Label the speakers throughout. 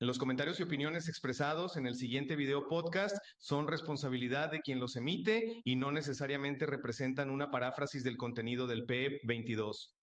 Speaker 1: Los comentarios y opiniones expresados en el siguiente video podcast son responsabilidad de quien los emite y no necesariamente representan una paráfrasis del contenido del PEP 22.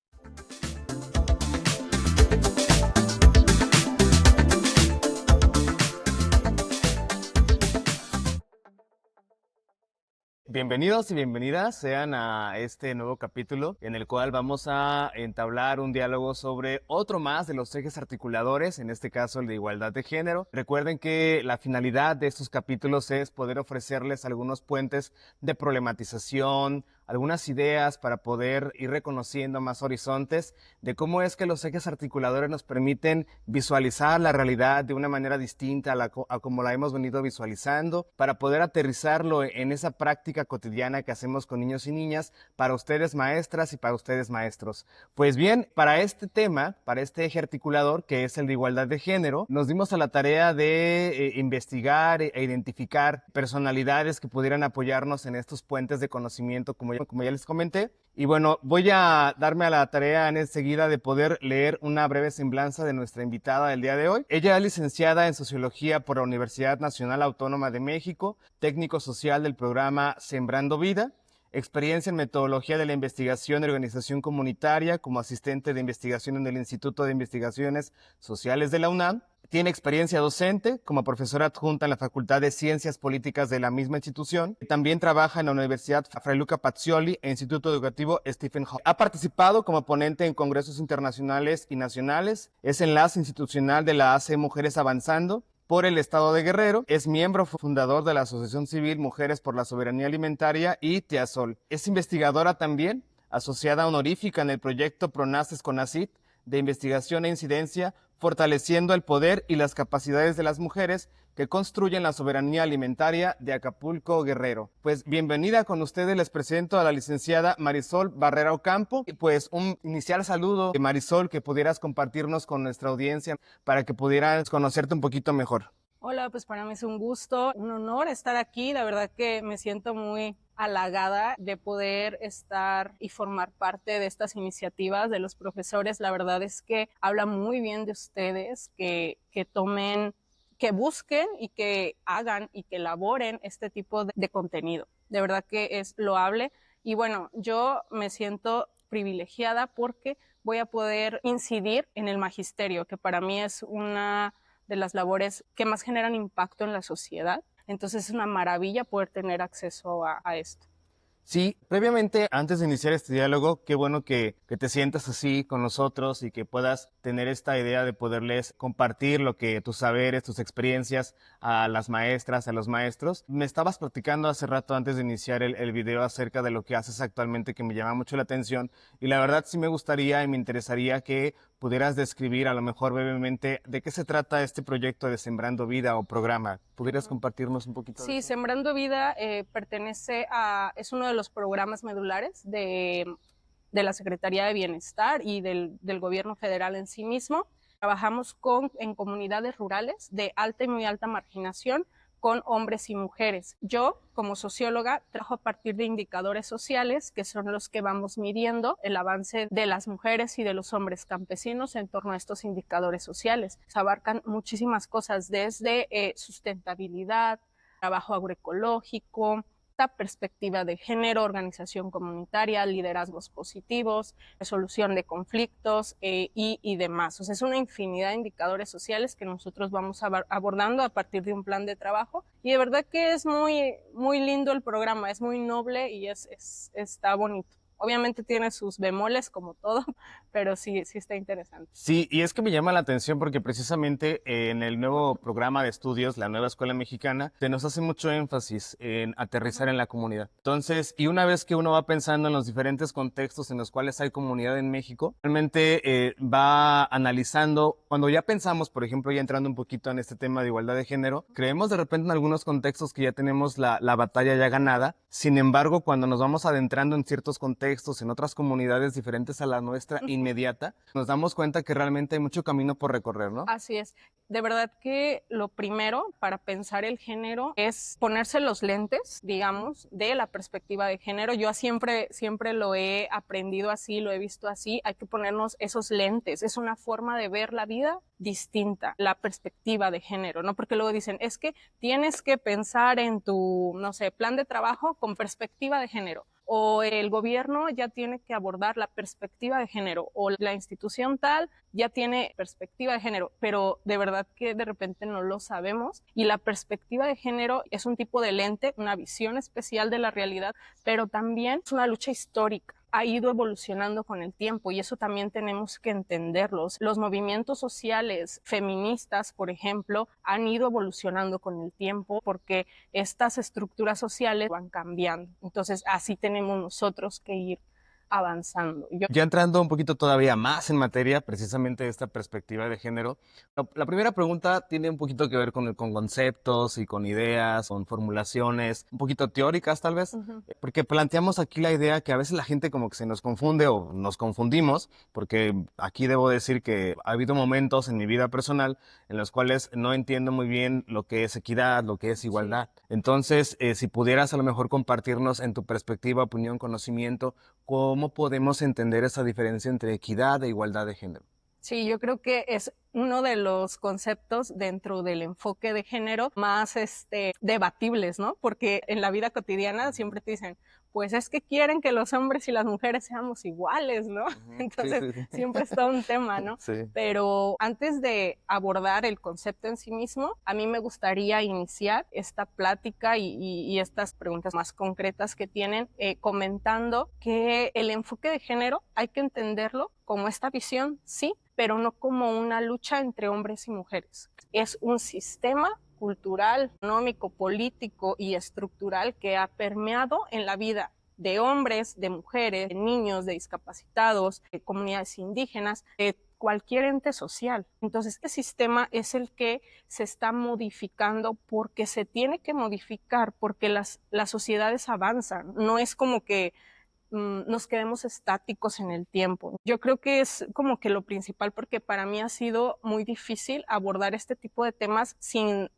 Speaker 2: Bienvenidos y bienvenidas sean a este nuevo capítulo en el cual vamos a entablar un diálogo sobre otro más de los ejes articuladores, en este caso el de igualdad de género. Recuerden que la finalidad de estos capítulos es poder ofrecerles algunos puentes de problematización, algunas ideas para poder ir reconociendo más horizontes de cómo es que los ejes articuladores nos permiten visualizar la realidad de una manera distinta a como la hemos venido visualizando, para poder aterrizarlo en esa práctica cotidiana que hacemos con niños y niñas, para ustedes maestras y para ustedes maestros. Pues bien, para este tema, para este eje articulador, que es el de igualdad de género, nos dimos a la tarea de investigar e identificar personalidades que pudieran apoyarnos en estos puentes de conocimiento, como ya les comenté. Y bueno, voy a darme a la tarea en enseguida de poder leer una breve semblanza de nuestra invitada del día de hoy. Ella es licenciada en Sociología por la Universidad Nacional Autónoma de México, técnico social del programa Sembrando Vida, experiencia en metodología de la investigación y organización comunitaria como asistente de investigación en el Instituto de Investigaciones Sociales de la UNAM. Tiene experiencia docente como profesora adjunta en la Facultad de Ciencias Políticas de la misma institución. También trabaja en la Universidad Fray Luca Pacioli e Instituto Educativo Stephen Hawking. Ha participado como ponente en congresos internacionales y nacionales. Es enlace institucional de la AC Mujeres Avanzando por el Estado de Guerrero. Es miembro fundador de la Asociación Civil Mujeres por la Soberanía Alimentaria y TIASOL. Es investigadora también, asociada honorífica en el proyecto PRONACES CONACYT de investigación e incidencia, fortaleciendo el poder y las capacidades de las mujeres que construyen la soberanía alimentaria de Acapulco, Guerrero. Pues bienvenida con ustedes, les presento a la licenciada Marisol Barrera Ocampo. Y pues un inicial saludo, Marisol, que pudieras compartirnos con nuestra audiencia para que pudieran conocerte un poquito mejor.
Speaker 3: Hola, pues para mí es un gusto, un honor estar aquí. La verdad que me siento muy halagada de poder estar y formar parte de estas iniciativas de los profesores. La verdad es que habla muy bien de ustedes, que tomen, que busquen y que hagan y que elaboren este tipo de contenido. De verdad que es loable. Y bueno, yo me siento privilegiada porque voy a poder incidir en el magisterio, que para mí es una de las labores que más generan impacto en la sociedad. Entonces es una maravilla poder tener acceso a esto.
Speaker 2: Sí, previamente, antes de iniciar este diálogo, qué bueno que te sientas así con nosotros y que puedas tener esta idea de poderles compartir lo que tus saberes, tus experiencias a las maestras, a los maestros. Me estabas platicando hace rato antes de iniciar el video acerca de lo que haces actualmente, que me llama mucho la atención, y la verdad sí me gustaría y me interesaría que pudieras describir a lo mejor brevemente de qué se trata este proyecto de Sembrando Vida o programa. ¿Pudieras compartirnos un poquito de
Speaker 3: Sí,
Speaker 2: eso?
Speaker 3: Sembrando Vida es uno de los programas medulares de la Secretaría de Bienestar y del gobierno federal en sí mismo. Trabajamos en comunidades rurales de alta y muy alta marginación con hombres y mujeres. Yo, como socióloga, trabajo a partir de indicadores sociales, que son los que vamos midiendo el avance de las mujeres y de los hombres campesinos en torno a estos indicadores sociales. Se abarcan muchísimas cosas, desde sustentabilidad, trabajo agroecológico, perspectiva de género, organización comunitaria, liderazgos positivos, resolución de conflictos y demás. O sea, es una infinidad de indicadores sociales que nosotros vamos abordando a partir de un plan de trabajo, y de verdad que es muy, muy lindo el programa, es muy noble y está bonito. Obviamente tiene sus bemoles como todo, pero sí está interesante.
Speaker 2: Sí, y es que me llama la atención porque precisamente en el nuevo programa de estudios, la nueva escuela mexicana, se nos hace mucho énfasis en aterrizar en la comunidad. Entonces, y una vez que uno va pensando en los diferentes contextos en los cuales hay comunidad en México, realmente va analizando, cuando ya pensamos, por ejemplo, ya entrando un poquito en este tema de igualdad de género, creemos de repente en algunos contextos que ya tenemos la batalla ya ganada. Sin embargo, cuando nos vamos adentrando en ciertos contextos, contextos, en otras comunidades diferentes a la nuestra inmediata, nos damos cuenta que realmente hay mucho camino por recorrer, ¿no?
Speaker 3: Así es. De verdad que lo primero para pensar el género es ponerse los lentes, digamos, de la perspectiva de género. Yo siempre lo he aprendido así, lo he visto así. Hay que ponernos esos lentes. Es una forma de ver la vida distinta, la perspectiva de género, ¿no? Porque luego dicen, es que tienes que pensar en tu, no sé, plan de trabajo con perspectiva de género. O el gobierno ya tiene que abordar la perspectiva de género, o la institución tal ya tiene perspectiva de género, pero de verdad que de repente no lo sabemos. Y la perspectiva de género es un tipo de lente, una visión especial de la realidad, pero también es una lucha histórica. Ha ido evolucionando con el tiempo y eso también tenemos que entenderlos. Los movimientos sociales feministas, por ejemplo, han ido evolucionando con el tiempo porque estas estructuras sociales van cambiando. Entonces, así tenemos nosotros que ir avanzando.
Speaker 2: Ya entrando un poquito todavía más en materia, precisamente de esta perspectiva de género, la primera pregunta tiene un poquito que ver con conceptos y con ideas, con formulaciones, un poquito teóricas tal vez, porque planteamos aquí la idea que a veces la gente como que se nos confunde o nos confundimos, porque aquí debo decir que ha habido momentos en mi vida personal en los cuales no entiendo muy bien lo que es equidad, lo que es igualdad. Sí. Entonces, si pudieras a lo mejor compartirnos en tu perspectiva, opinión, conocimiento, ¿cómo podemos entender esa diferencia entre equidad e igualdad de género?
Speaker 3: Sí, yo creo que es uno de los conceptos dentro del enfoque de género más debatibles, ¿no? Porque en la vida cotidiana siempre te dicen, pues es que quieren que los hombres y las mujeres seamos iguales, ¿no? Entonces sí. Siempre es todo un tema, ¿no? Sí. Pero antes de abordar el concepto en sí mismo, a mí me gustaría iniciar esta plática y estas preguntas más concretas que tienen, comentando que el enfoque de género hay que entenderlo como esta visión, sí, pero no como una lucha entre hombres y mujeres. Es un sistema cultural, económico, político y estructural que ha permeado en la vida de hombres, de mujeres, de niños, de discapacitados, de comunidades indígenas, de cualquier ente social. Entonces, este sistema es el que se está modificando porque se tiene que modificar, porque las sociedades avanzan. No es como que nos quedemos estáticos en el tiempo. Yo creo que es como que lo principal, porque para mí ha sido muy difícil abordar este tipo de temas sin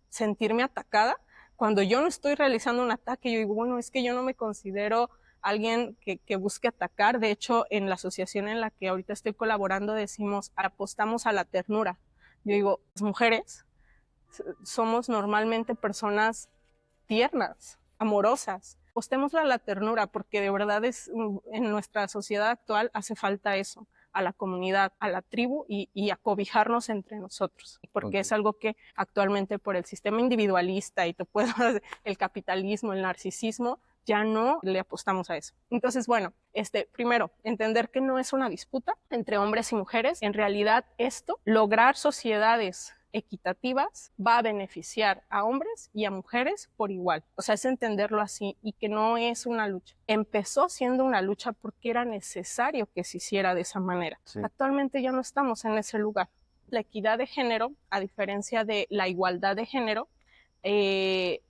Speaker 3: sentirme atacada. Cuando yo no estoy realizando un ataque, yo digo, bueno, es que yo no me considero alguien que busque atacar. De hecho, en la asociación en la que ahorita estoy colaborando decimos, apostamos a la ternura. Yo digo, las mujeres somos normalmente personas tiernas, amorosas. Apostémosle a la ternura, porque de verdad en nuestra sociedad actual hace falta eso, a la comunidad, a la tribu y acobijarnos entre nosotros, porque es algo que actualmente por el sistema individualista y el capitalismo, el narcisismo, ya no le apostamos a eso. Entonces, bueno, primero, entender que no es una disputa entre hombres y mujeres. En realidad, lograr sociedades equitativas va a beneficiar a hombres y a mujeres por igual. O sea, es entenderlo así y que no es una lucha. Empezó siendo una lucha porque era necesario que se hiciera de esa manera. Sí. Actualmente ya no estamos en ese lugar. La equidad de género, a diferencia de la igualdad de género, que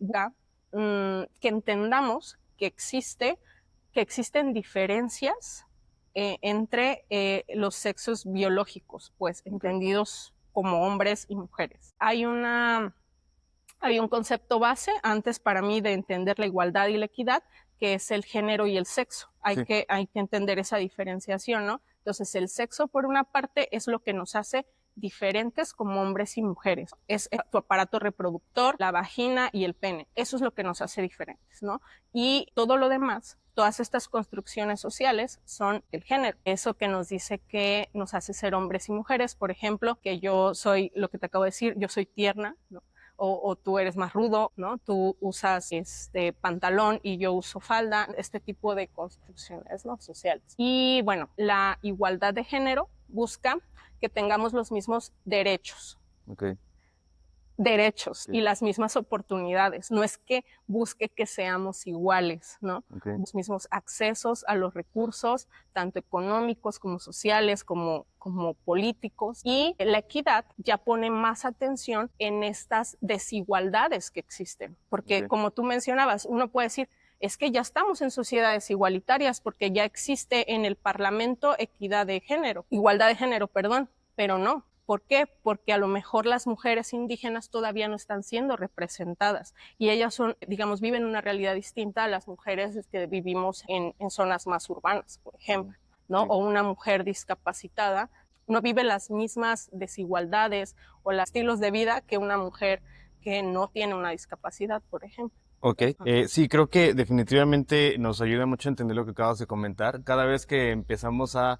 Speaker 3: entendamos que existen diferencias entre los sexos biológicos, pues entendidos como hombres y mujeres. Hay un concepto base antes para mí de entender la igualdad y la equidad, que es el género y el sexo. Hay que entender esa diferenciación, ¿no? Entonces, el sexo, por una parte, es lo que nos hace diferentes como hombres y mujeres. Es tu aparato reproductor, la vagina y el pene. Eso es lo que nos hace diferentes, ¿no? Y todo lo demás, todas estas construcciones sociales son el género. Eso que nos dice que nos hace ser hombres y mujeres, por ejemplo, que yo soy, lo que te acabo de decir, yo soy tierna, ¿no? O tú eres más rudo, ¿no? Tú usas pantalón y yo uso falda, este tipo de construcciones, ¿no? Sociales. Y bueno, la igualdad de género busca que tengamos los mismos derechos. Okay. Derechos y las mismas oportunidades. No es que busque que seamos iguales, ¿no? Los mismos accesos a los recursos, tanto económicos como sociales, como políticos. Y la equidad ya pone más atención en estas desigualdades que existen. Porque como tú mencionabas, uno puede decir, es que ya estamos en sociedades igualitarias porque ya existe en el Parlamento igualdad de género, perdón, pero no. ¿Por qué? Porque a lo mejor las mujeres indígenas todavía no están siendo representadas y ellas son, digamos, viven una realidad distinta a las mujeres que vivimos en zonas más urbanas, por ejemplo, ¿no? Sí. O una mujer discapacitada no vive las mismas desigualdades o los estilos de vida que una mujer que no tiene una discapacidad, por ejemplo.
Speaker 2: Ok, sí, creo que definitivamente nos ayuda mucho a entender lo que acabas de comentar. Cada vez que empezamos a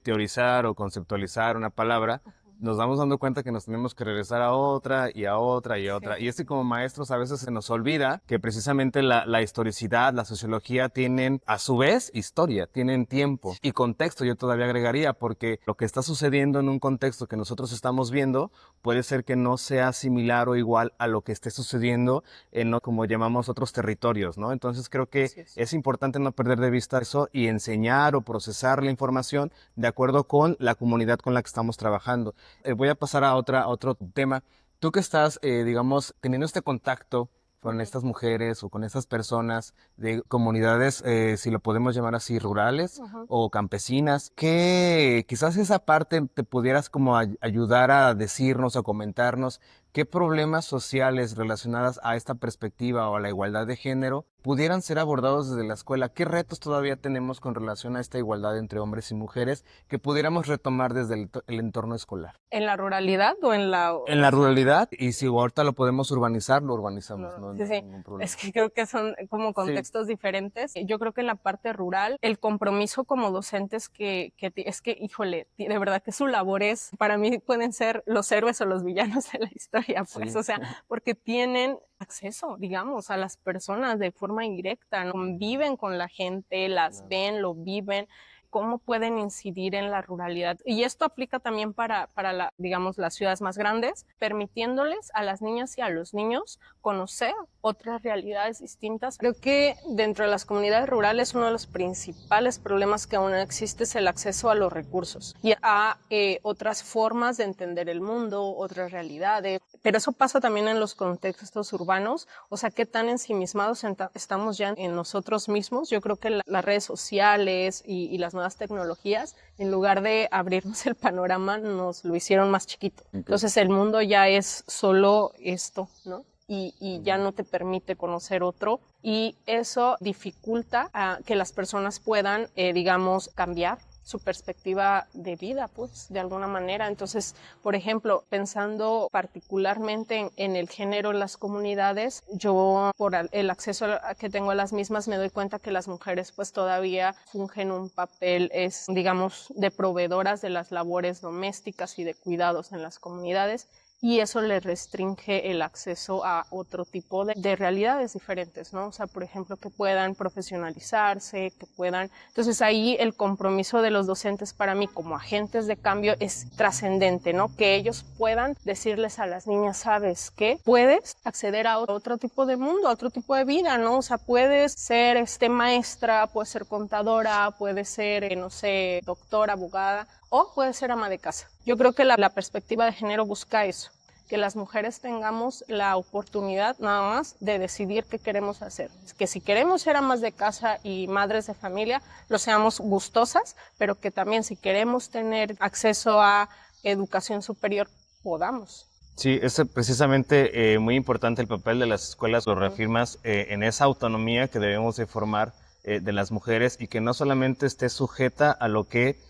Speaker 2: teorizar o conceptualizar una palabra, nos vamos dando cuenta que nos tenemos que regresar a otra y a otra y a otra. Sí. Y como maestros a veces se nos olvida que precisamente la historicidad, la sociología tienen a su vez historia, tienen tiempo y contexto. Yo todavía agregaría, porque lo que está sucediendo en un contexto que nosotros estamos viendo puede ser que no sea similar o igual a lo que esté sucediendo en lo como llamamos otros territorios, ¿no? Entonces creo que es importante no perder de vista eso y enseñar o procesar la información de acuerdo con la comunidad con la que estamos trabajando. Voy a pasar a otro tema. Tú que estás, digamos, teniendo este contacto con estas mujeres o con estas personas de comunidades, si lo podemos llamar así, rurales o campesinas, que quizás esa parte te pudieras como ayudar a decirnos o comentarnos qué problemas sociales relacionados a esta perspectiva o a la igualdad de género pudieran ser abordados desde la escuela. ¿Qué retos todavía tenemos con relación a esta igualdad entre hombres y mujeres que pudiéramos retomar desde el entorno escolar?
Speaker 3: ¿En la ruralidad o en la...?
Speaker 2: En la ruralidad, y si ahorita lo podemos urbanizar, lo urbanizamos.
Speaker 3: No, sí, sí. Es que creo que son como contextos diferentes. Yo creo que en la parte rural, el compromiso como docentes es que, híjole, de verdad que su labor es, para mí pueden ser los héroes o los villanos de la historia, pues, o sea, porque tienen acceso, digamos, a las personas de forma indirecta, ¿no? Conviven con la gente, las ven, lo viven, cómo pueden incidir en la ruralidad. Y esto aplica también para digamos, las ciudades más grandes, permitiéndoles a las niñas y a los niños conocer otras realidades distintas. Creo que dentro de las comunidades rurales uno de los principales problemas que aún existe es el acceso a los recursos y a otras formas de entender el mundo, otras realidades. Pero eso pasa también en los contextos urbanos, o sea, qué tan ensimismados estamos ya en nosotros mismos. Yo creo que las redes sociales y las nuevas tecnologías, en lugar de abrirnos el panorama, nos lo hicieron más chiquito. Okay. Entonces el mundo ya es solo esto, ¿no? Y ya no te permite conocer otro, y eso dificulta a que las personas puedan, digamos, cambiar su perspectiva de vida, pues, de alguna manera. Entonces, por ejemplo, pensando particularmente en el género en las comunidades, yo, por el acceso que tengo a las mismas, me doy cuenta que las mujeres, pues, todavía fungen un papel, digamos, de proveedoras de las labores domésticas y de cuidados en las comunidades, y eso les restringe el acceso a otro tipo de realidades diferentes, ¿no? O sea, por ejemplo, que puedan profesionalizarse, que puedan... Entonces ahí el compromiso de los docentes para mí como agentes de cambio es trascendente, ¿no? Que ellos puedan decirles a las niñas, ¿sabes qué? Puedes acceder a otro tipo de mundo, a otro tipo de vida, ¿no? O sea, puedes ser maestra, puedes ser contadora, puedes ser, no sé, doctora, abogada, o puede ser ama de casa. Yo creo que la perspectiva de género busca eso, que las mujeres tengamos la oportunidad nada más de decidir qué queremos hacer. Que si queremos ser amas de casa y madres de familia, lo seamos gustosas, pero que también si queremos tener acceso a educación superior, podamos.
Speaker 2: Sí, es precisamente muy importante el papel de las escuelas, lo reafirmas, en esa autonomía que debemos de formar de las mujeres, y que no solamente esté sujeta a lo que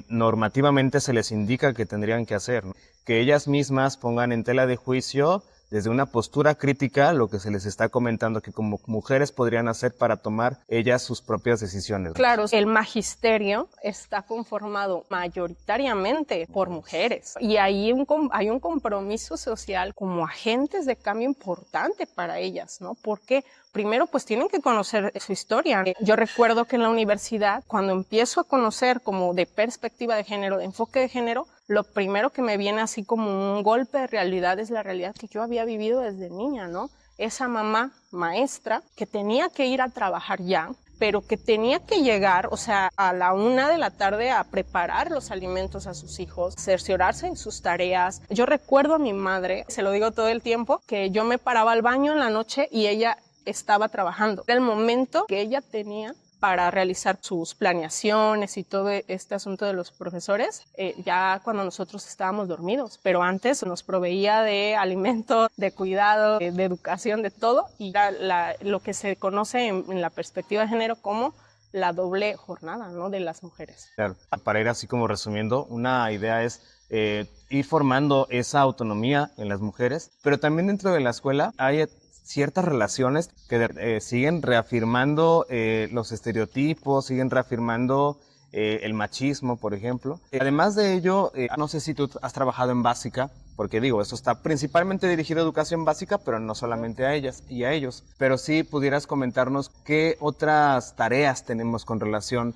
Speaker 2: normativamente se les indica que tendrían que hacer, ¿no? Que ellas mismas pongan en tela de juicio desde una postura crítica lo que se les está comentando que como mujeres podrían hacer para tomar ellas sus propias decisiones, ¿no?
Speaker 3: Claro, el magisterio está conformado mayoritariamente por mujeres, y ahí hay un compromiso social como agentes de cambio importante para ellas, ¿no? Porque primero, pues tienen que conocer su historia. Yo recuerdo que en la universidad, cuando empiezo a conocer como de perspectiva de género, de enfoque de género, lo primero que me viene así como un golpe de realidad es la realidad que yo había vivido desde niña, ¿no? Esa mamá maestra que tenía que ir a trabajar ya, pero que tenía que llegar, o sea, a la 1 de la tarde a preparar los alimentos a sus hijos, cerciorarse en sus tareas. Yo recuerdo a mi madre, se lo digo todo el tiempo, que yo me paraba al baño en la noche y ella estaba trabajando. Era el momento que ella tenía para realizar sus planeaciones y todo este asunto de los profesores, ya cuando nosotros estábamos dormidos, pero antes nos proveía de alimento, de cuidado, de educación, de todo, y era lo que se conoce en la perspectiva de género como la doble jornada, ¿no?, de las mujeres.
Speaker 2: Claro. Para ir así como resumiendo, una idea es ir formando esa autonomía en las mujeres, pero también dentro de la escuela hay ciertas relaciones que siguen reafirmando los estereotipos, siguen reafirmando el machismo, por ejemplo. Además de ello, no sé si tú has trabajado en básica, porque digo, esto está principalmente dirigido a educación básica, pero no solamente a ellas y a ellos. Pero sí pudieras comentarnos qué otras tareas tenemos con relación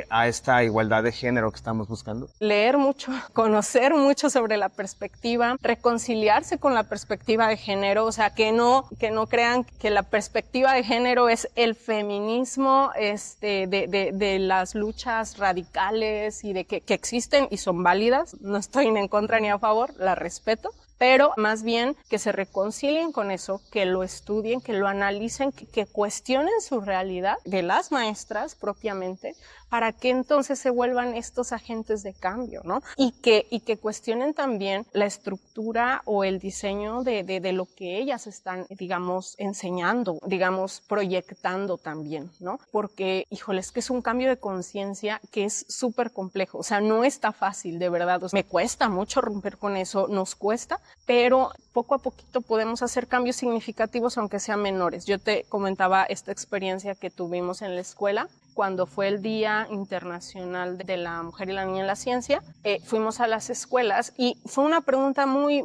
Speaker 2: a esta igualdad de género que estamos buscando.
Speaker 3: Leer mucho, conocer mucho sobre la perspectiva, reconciliarse con la perspectiva de género, o sea, que no crean que la perspectiva de género es el feminismo de las luchas radicales y de que existen y son válidas. No estoy ni en contra ni a favor, la respeto, pero más bien que se reconcilien con eso, que lo estudien, que lo analicen, que cuestionen su realidad de las maestras propiamente, para que entonces se vuelvan estos agentes de cambio, ¿no? Y que cuestionen también la estructura o el diseño de lo que ellas están, digamos, enseñando, digamos, proyectando también, ¿no? Porque, híjole, es que es un cambio de conciencia que es súper complejo, o sea, no está fácil, de verdad, o sea, me cuesta mucho romper con eso, nos cuesta, pero poco a poquito podemos hacer cambios significativos, aunque sean menores. Yo te comentaba esta experiencia que tuvimos en la escuela, cuando fue el Día Internacional de la Mujer y la Niña en la Ciencia, fuimos a las escuelas y fue una pregunta muy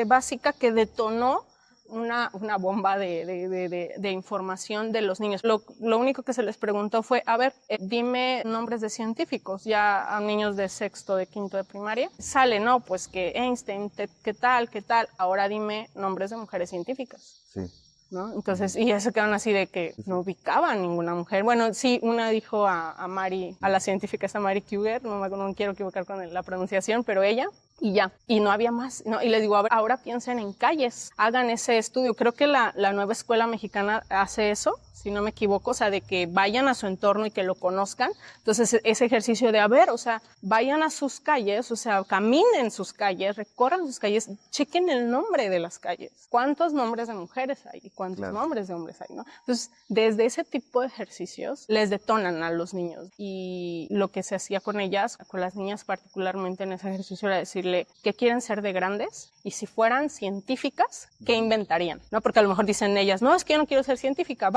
Speaker 3: básica que detonó una bomba de información de los niños. Lo único que se les preguntó fue, a ver, dime nombres de científicos, ya a niños de sexto, de quinto de primaria. Sale, no, pues que Einstein, ¿qué tal? Ahora dime nombres de mujeres científicas.
Speaker 2: Sí.
Speaker 3: ¿No? Entonces, y eso quedaron así de que no ubicaba a ninguna mujer. Bueno, sí, una dijo a Mary, a la científica esa Mary Kuger, no quiero equivocar con la pronunciación, pero ella, y ya, y no había más, ¿no? Y les digo, ahora piensen en calles, hagan ese estudio. Creo que la nueva escuela mexicana hace eso, si no me equivoco, o sea, de que vayan a su entorno y que lo conozcan. Entonces, ese ejercicio de, o sea, vayan a sus calles, o sea, caminen sus calles, recorran sus calles, chequen el nombre de las calles. ¿Cuántos nombres de mujeres hay? ¿Cuántos nombres de hombres hay, no? Entonces, desde ese tipo de ejercicios, les detonan a los niños. Y lo que se hacía con ellas, con las niñas particularmente en ese ejercicio, era decirle, ¿qué quieren ser de grandes? Y si fueran científicas, ¿qué inventarían? ¿No? Porque a lo mejor dicen ellas, no, es que yo no quiero ser científica,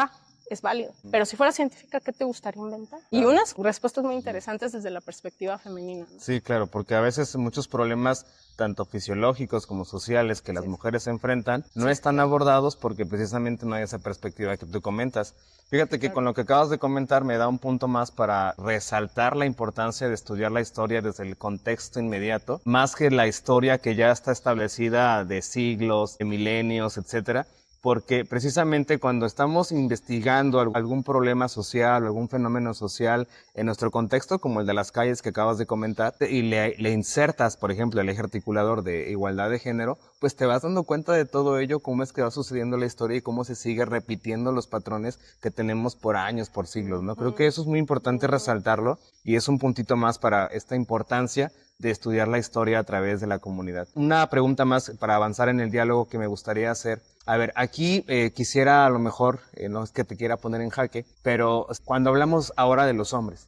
Speaker 3: es válido. Pero si fuera científica, ¿qué te gustaría inventar? Y unas respuestas muy interesantes desde la perspectiva femenina, ¿no?
Speaker 2: Sí, claro, porque a veces muchos problemas, tanto fisiológicos como sociales, que las mujeres se enfrentan, no están abordados porque precisamente no hay esa perspectiva que tú comentas. Fíjate que con lo que acabas de comentar me da un punto más para resaltar la importancia de estudiar la historia desde el contexto inmediato, más que la historia que ya está establecida de siglos, de milenios, etcétera. Porque precisamente cuando estamos investigando algún problema social o algún fenómeno social en nuestro contexto, como el de las calles que acabas de comentar, y le insertas, por ejemplo, el eje articulador de igualdad de género, pues te vas dando cuenta de todo ello, cómo es que va sucediendo la historia y cómo se sigue repitiendo los patrones que tenemos por años, por siglos, ¿no? Creo que eso es muy importante resaltarlo y es un puntito más para esta importancia de estudiar la historia a través de la comunidad. Una pregunta más para avanzar en el diálogo que me gustaría hacer. A ver, aquí quisiera a lo mejor, no es que te quiera poner en jaque, pero cuando hablamos ahora de los hombres,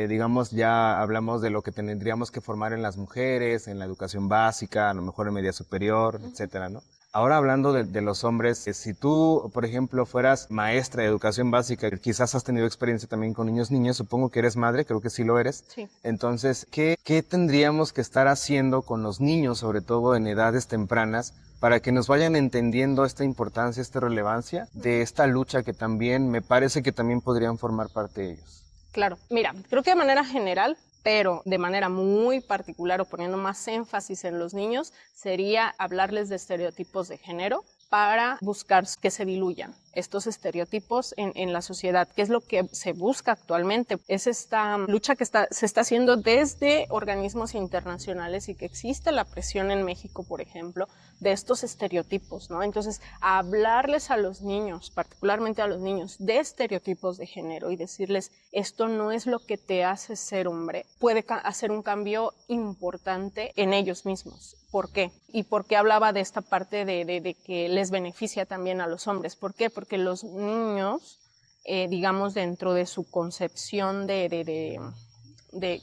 Speaker 2: digamos ya hablamos de lo que tendríamos que formar en las mujeres, en la educación básica, a lo mejor en media superior, etcétera, ¿no? Ahora hablando de los hombres, si tú, por ejemplo, fueras maestra de educación básica, quizás has tenido experiencia también con niños, supongo que eres madre, creo que sí lo eres.
Speaker 3: Sí.
Speaker 2: Entonces, ¿qué tendríamos que estar haciendo con los niños, sobre todo en edades tempranas, para que nos vayan entendiendo esta importancia, esta relevancia de esta lucha que también me parece que también podrían formar parte de ellos?
Speaker 3: Claro, mira, creo que de manera general, pero de manera muy particular o poniendo más énfasis en los niños, sería hablarles de estereotipos de género para buscar que se diluyan estos estereotipos en la sociedad, que es lo que se busca actualmente. Es esta lucha que se está haciendo desde organismos internacionales y que existe la presión en México, por ejemplo, de estos estereotipos, ¿no? Entonces, hablarles a los niños, particularmente a los niños, de estereotipos de género y decirles, esto no es lo que te hace ser hombre, puede hacer un cambio importante en ellos mismos. ¿Por qué? ¿Y por qué hablaba de esta parte de que les beneficia también a los hombres? ¿Por qué? Porque los niños, digamos, dentro de su concepción de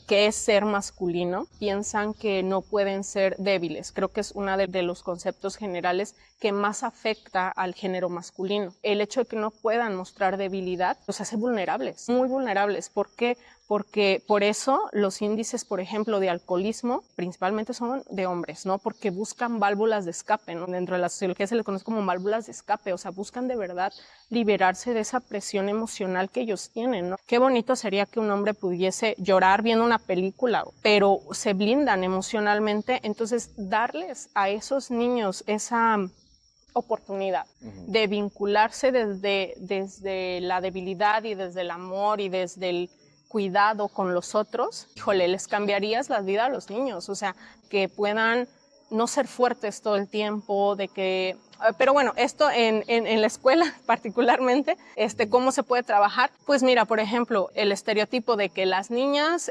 Speaker 3: qué es ser masculino, piensan que no pueden ser débiles. Creo que es uno de los conceptos generales que más afecta al género masculino. El hecho de que no puedan mostrar debilidad los hace vulnerables, muy vulnerables. ¿Por qué? Porque por eso los índices, por ejemplo, de alcoholismo principalmente son de hombres, ¿no? Porque buscan válvulas de escape, ¿no? Dentro de la sociología se le conoce como válvulas de escape, o sea, buscan de verdad liberarse de esa presión emocional que ellos tienen, ¿no? Qué bonito sería que un hombre pudiese llorar viendo una película, pero se blindan emocionalmente, entonces darles a esos niños esa oportunidad de vincularse desde la debilidad y desde el amor y desde el cuidado con los otros, híjole, les cambiarías la vida a los niños, o sea, que puedan no ser fuertes todo el tiempo, pero bueno, esto en la escuela particularmente, ¿cómo se puede trabajar? Pues mira, por ejemplo, el estereotipo de que las niñas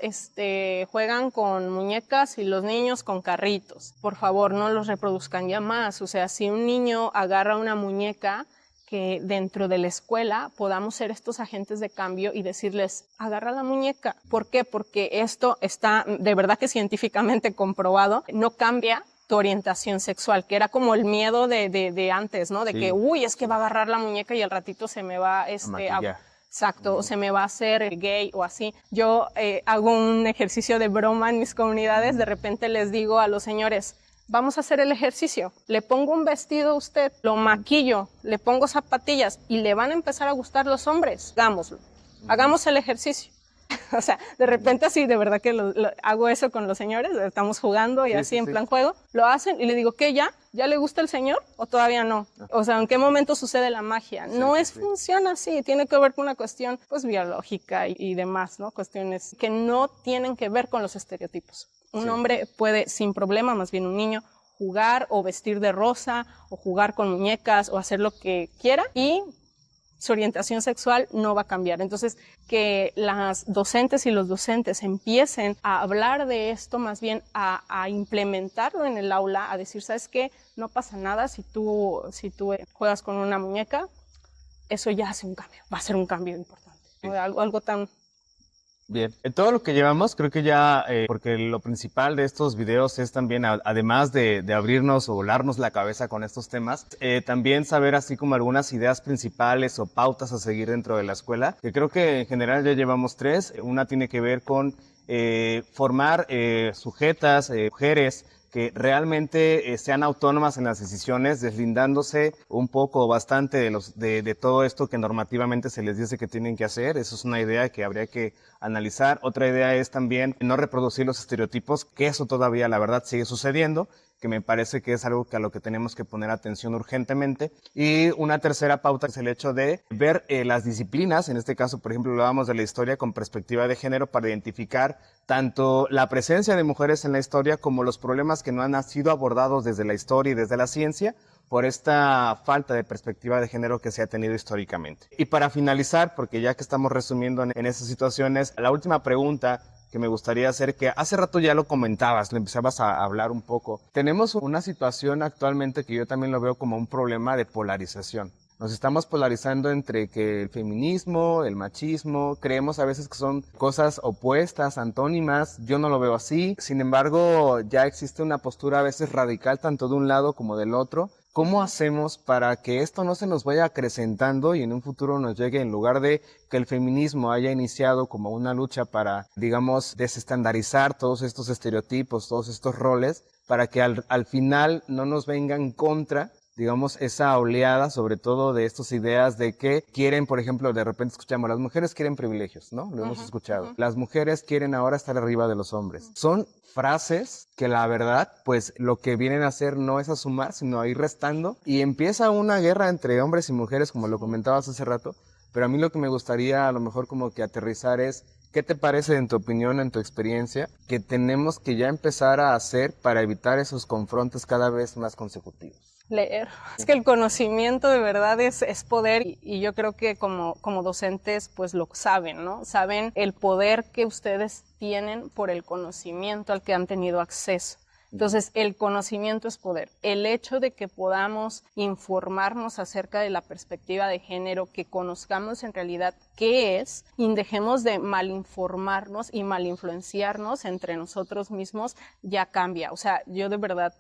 Speaker 3: juegan con muñecas y los niños con carritos. Por favor, no los reproduzcan ya más, o sea, si un niño agarra una muñeca, que dentro de la escuela podamos ser estos agentes de cambio y decirles, agarra la muñeca. ¿Por qué? Porque esto está de verdad que científicamente comprobado, no cambia tu orientación sexual, que era como el miedo de antes, ¿no? De sí. Que, uy, es que va a agarrar la muñeca y al ratito se me va exacto, o se me va a hacer gay o así. Yo hago un ejercicio de broma en mis comunidades, de repente les digo a los señores, vamos a hacer el ejercicio, le pongo un vestido a usted, lo maquillo, le pongo zapatillas y le van a empezar a gustar los hombres. Hagámoslo, hagamos el ejercicio. O sea, de repente así, de verdad que hago eso con los señores, estamos jugando y sí, así sí, en plan juego, lo hacen y le digo, ¿qué ya? ¿Ya le gusta el señor o todavía no? O sea, ¿en qué momento sucede la magia? No funciona así, tiene que ver con una cuestión pues biológica y demás, ¿no? Cuestiones que no tienen que ver con los estereotipos. Un hombre puede, sin problema, más bien un niño, jugar o vestir de rosa o jugar con muñecas o hacer lo que quiera y su orientación sexual no va a cambiar. Entonces, que las docentes y los docentes empiecen a hablar de esto, más bien a implementarlo en el aula, a decir, ¿sabes qué? No pasa nada si tú juegas con una muñeca, eso ya hace un cambio, va a ser un cambio importante. Sí. Algo tan...
Speaker 2: Bien, en todo lo que llevamos, creo que ya, porque lo principal de estos videos es también, además de abrirnos o volarnos la cabeza con estos temas, también saber así como algunas ideas principales o pautas a seguir dentro de la escuela, que creo que en general ya llevamos 3. Una tiene que ver con formar sujetas, mujeres, que realmente sean autónomas en las decisiones, deslindándose un poco o bastante de todo esto que normativamente se les dice que tienen que hacer. Eso es una idea que habría que analizar. Otra idea es también no reproducir los estereotipos, que eso todavía la verdad sigue sucediendo, que me parece que es algo a lo que tenemos que poner atención urgentemente. Y una tercera pauta es el hecho de ver las disciplinas, en este caso, por ejemplo, hablábamos de la historia con perspectiva de género para identificar tanto la presencia de mujeres en la historia como los problemas que no han sido abordados desde la historia y desde la ciencia por esta falta de perspectiva de género que se ha tenido históricamente. Y para finalizar, porque ya que estamos resumiendo en esas situaciones, la última pregunta que me gustaría hacer, que hace rato ya lo comentabas, lo empezabas a hablar un poco. Tenemos una situación actualmente que yo también lo veo como un problema de polarización. Nos estamos polarizando entre que el feminismo, el machismo, creemos a veces que son cosas opuestas, antónimas. Yo no lo veo así. Sin embargo, ya existe una postura a veces radical tanto de un lado como del otro. ¿Cómo hacemos para que esto no se nos vaya acrecentando y en un futuro nos llegue, en lugar de que el feminismo haya iniciado como una lucha para, digamos, desestandarizar todos estos estereotipos, todos estos roles, para que al final no nos venga en contra digamos, esa oleada, sobre todo de estas ideas de que quieren, por ejemplo, de repente escuchamos, las mujeres quieren privilegios, ¿no? Lo hemos escuchado. Las mujeres quieren ahora estar arriba de los hombres. Son frases que la verdad, pues lo que vienen a hacer no es a sumar, sino a ir restando, y empieza una guerra entre hombres y mujeres, como lo comentabas hace rato, pero a mí lo que me gustaría a lo mejor como que aterrizar es, ¿qué te parece, en tu opinión, en tu experiencia, que tenemos que ya empezar a hacer para evitar esos confrontos cada vez más consecutivos?
Speaker 3: Leer. Es que el conocimiento de verdad es poder, y yo creo que como docentes pues lo saben, ¿no? Saben el poder que ustedes tienen por el conocimiento al que han tenido acceso. Entonces, el conocimiento es poder. El hecho de que podamos informarnos acerca de la perspectiva de género, que conozcamos en realidad qué es, y dejemos de malinformarnos y malinfluenciarnos entre nosotros mismos, ya cambia. O sea, yo de verdad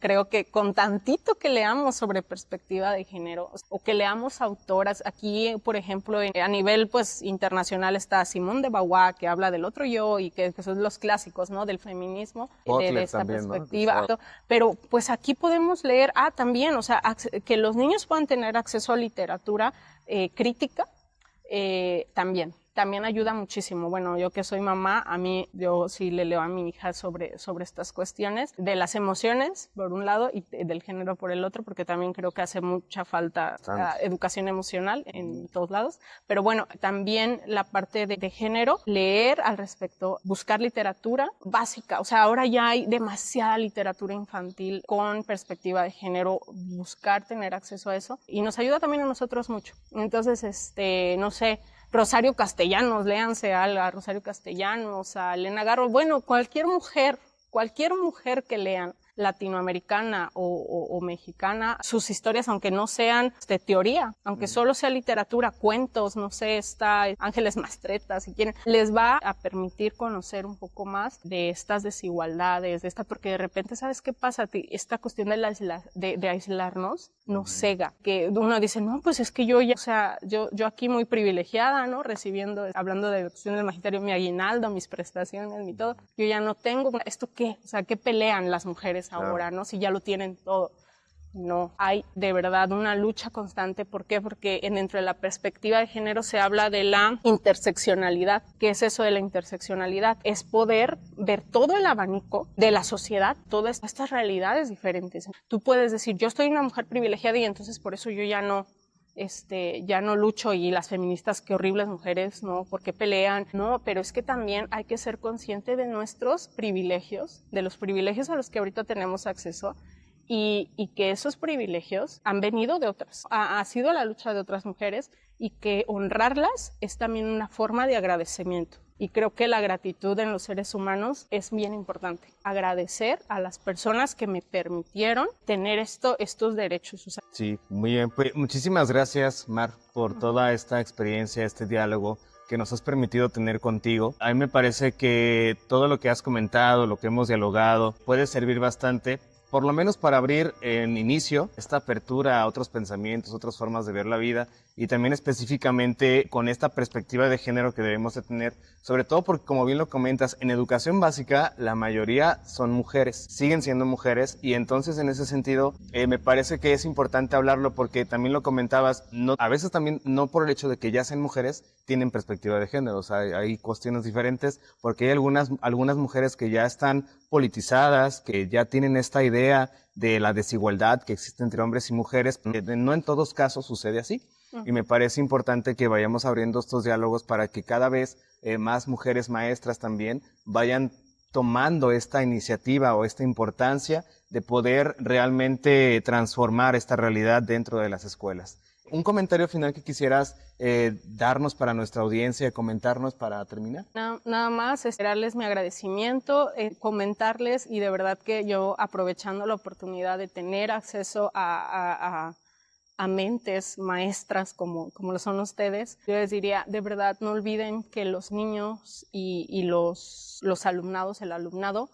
Speaker 3: creo que con tantito que leamos sobre perspectiva de género o que leamos autoras, aquí por ejemplo a nivel pues internacional está Simone de Beauvoir, que habla del otro yo y que son los clásicos, ¿no? Del feminismo, de esta
Speaker 2: también,
Speaker 3: perspectiva,
Speaker 2: ¿no?
Speaker 3: Pero pues aquí podemos leer, también, o sea, que los niños puedan tener acceso a literatura crítica, también ayuda muchísimo. Bueno, yo que soy mamá, yo sí le leo a mi hija sobre estas cuestiones de las emociones, por un lado, y del género por el otro, porque también creo que hace mucha falta educación emocional en todos lados. Pero bueno, también la parte de género, leer al respecto, buscar literatura básica. O sea, ahora ya hay demasiada literatura infantil con perspectiva de género, buscar tener acceso a eso, y nos ayuda también a nosotros mucho. Entonces, no sé, Rosario Castellanos, léanse a Rosario Castellanos, a Elena Garro, bueno, cualquier mujer que lean, latinoamericana o mexicana, sus historias, aunque no sean de teoría, aunque solo sea literatura, cuentos, no sé, está Ángeles Mastretta, si quieren, les va a permitir conocer un poco más de estas desigualdades, porque de repente, ¿sabes qué pasa? Esta cuestión de aislarnos nos cega, que uno dice, no, pues es que yo aquí muy privilegiada, ¿no? Hablando de cuestión del magisterio, mi aguinaldo, mis prestaciones, mi todo, yo ya no tengo, ¿esto qué? O sea, ¿qué pelean las mujeres ahora, ¿no? Si ya lo tienen todo. No, hay de verdad una lucha constante. ¿Por qué? Porque dentro de la perspectiva de género se habla de la interseccionalidad. ¿Qué es eso de la interseccionalidad? Es poder ver todo el abanico de la sociedad, todas estas realidades diferentes. Tú puedes decir, yo soy una mujer privilegiada y entonces por eso yo ya no lucho, y las feministas, qué horribles mujeres, ¿no? ¿Por qué pelean? No, pero es que también hay que ser consciente de nuestros privilegios, de los privilegios a los que ahorita tenemos acceso, y que esos privilegios han venido de otras, ha sido la lucha de otras mujeres, y que honrarlas es también una forma de agradecimiento. Y creo que la gratitud en los seres humanos es bien importante. Agradecer a las personas que me permitieron tener estos derechos.
Speaker 2: Sí, muy bien. Pues, muchísimas gracias, Mar, por toda esta experiencia, este diálogo que nos has permitido tener contigo. A mí me parece que todo lo que has comentado, lo que hemos dialogado, puede servir bastante, por lo menos para abrir en inicio esta apertura a otros pensamientos, otras formas de ver la vida, y también específicamente con esta perspectiva de género que debemos de tener, sobre todo porque, como bien lo comentas, en educación básica la mayoría son mujeres, siguen siendo mujeres, y entonces en ese sentido me parece que es importante hablarlo, porque también lo comentabas, a veces también no por el hecho de que ya sean mujeres tienen perspectiva de género, o sea, hay cuestiones diferentes, porque hay algunas mujeres que ya están politizadas, que ya tienen esta idea de la desigualdad que existe entre hombres y mujeres. No en todos casos sucede así. Y me parece importante que vayamos abriendo estos diálogos para que cada vez más mujeres maestras también vayan tomando esta iniciativa o esta importancia de poder realmente transformar esta realidad dentro de las escuelas. Un comentario final que quisieras darnos para nuestra audiencia, comentarnos para terminar.
Speaker 3: Nada más, darles mi agradecimiento, comentarles, y de verdad que yo, aprovechando la oportunidad de tener acceso a mentes maestras como lo son ustedes, yo les diría, de verdad, no olviden que los niños y los alumnados, el alumnado,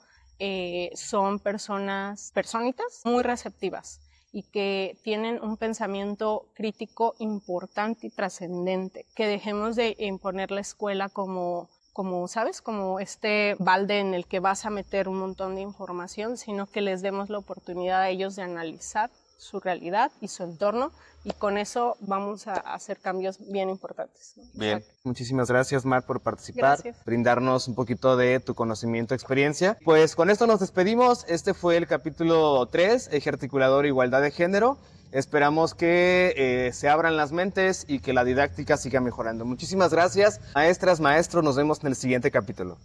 Speaker 3: son personitas muy receptivas, y que tienen un pensamiento crítico importante y trascendente, que dejemos de imponer la escuela como, ¿sabes? Como este balde en el que vas a meter un montón de información, sino que les demos la oportunidad a ellos de analizar su realidad y su entorno, y con eso vamos a hacer cambios bien importantes, ¿no?
Speaker 2: Bien,
Speaker 3: Exacto.
Speaker 2: muchísimas gracias, Mar, por participar,
Speaker 3: Gracias.
Speaker 2: brindarnos un poquito de tu conocimiento, experiencia. Pues con esto nos despedimos. Este fue el capítulo 3, Eje Articulador Igualdad de Género. Esperamos que se abran las mentes y que la didáctica siga mejorando. Muchísimas gracias, maestras, maestros. Nos vemos en el siguiente capítulo.